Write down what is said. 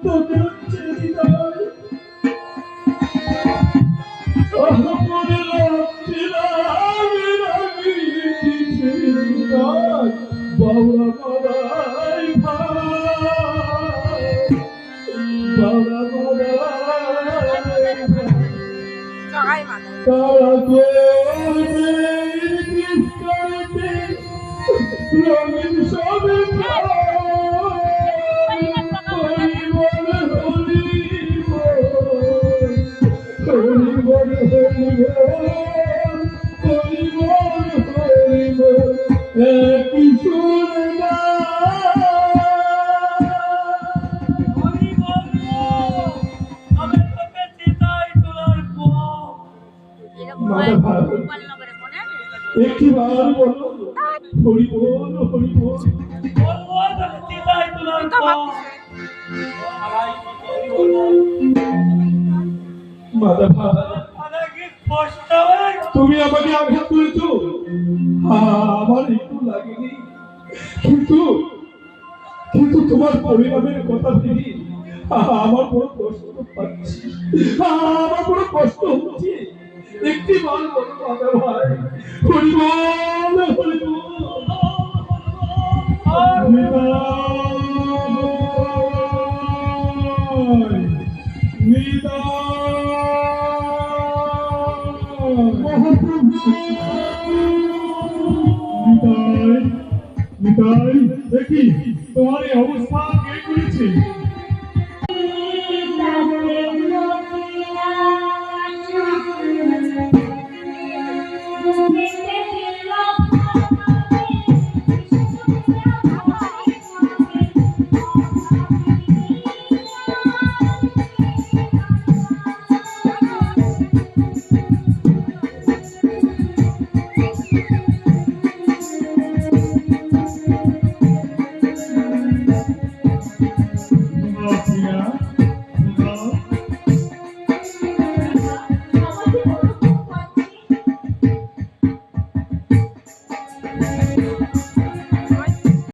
তোকে ছেড়ে দিতে হয়। মনে রাখছিলাম বাবা মারাই ভাই, বাবা মারাই তারা করবে রঙিন সবে একটি বার বলো হরি বল হরি বল। মাধবা তুমি আমাকে আঘাত করেছো, আমার একটু লাগেনি, কিন্তু কিন্তু তোমার পরিণামের কথা ভেবে আমার বড় কষ্ট পাচ্ছি, আমার বড় কষ্ট হচ্ছে। একটি বার বলো মাধব ভাই হরি বল হরি বল। দেখি তোমার এই অবস্থা কে করেছে?